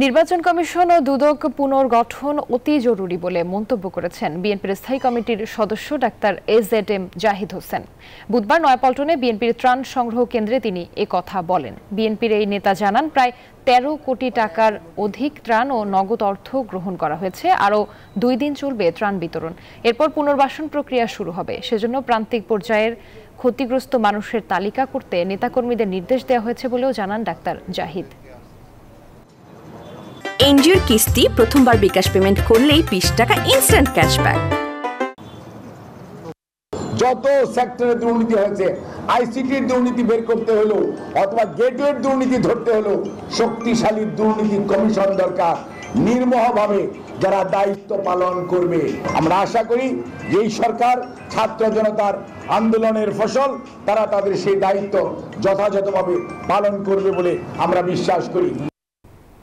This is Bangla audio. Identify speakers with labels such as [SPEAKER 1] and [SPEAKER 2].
[SPEAKER 1] নির্বাচন কমিশন ও দুদক পুনর্গঠন অতি জরুরি বলে মন্তব্য করেছেন বিএনপির স্থায়ী কমিটির সদস্য ডাক্তার এজেডএম জাহিদ হোসেন। বুধবার নয়াপল্টনে বিএনপির ত্রাণ সংগ্রহ কেন্দ্রে তিনি একথা বলেন। বিএনপির এই নেতা জানান, প্রায় ১৩ কোটি টাকার অধিক ত্রাণ ও নগদ অর্থ গ্রহণ করা হয়েছে। আরও ২ দিন চলবে ত্রাণ বিতরণ। এরপর পুনর্বাসন প্রক্রিয়া শুরু হবে। সেজন্য প্রান্তিক পর্যায়ের ক্ষতিগ্রস্ত মানুষের তালিকা করতে নেতাকর্মীদের নির্দেশ দেওয়া হয়েছে বলেও জানান ডাক্তার জাহিদ।
[SPEAKER 2] এনজিওর কিস্তি প্রথমবার বিকাশ পেমেন্ট করলেই ২০ টাকা ইনস্ট্যান্ট ক্যাশব্যাক।
[SPEAKER 3] যত সেক্টরে দুর্নীতি হয়েছে, আইসিটির দুর্নীতি বের করতে হলো অথবা গেটওয়ের দুর্নীতি ধরতে হলো, শক্তিশালী দুর্নীতি কমিশন দরকার, নির্মোহভাবে যারা দায়িত্ব পালন করবে। আমরা আশা করি যে এই সরকার ছাত্র জনতার আন্দোলনের ফসল, তারা তাদের সেই দায়িত্ব যথাযথভাবে পালন করবে বলে আমরা বিশ্বাস করি।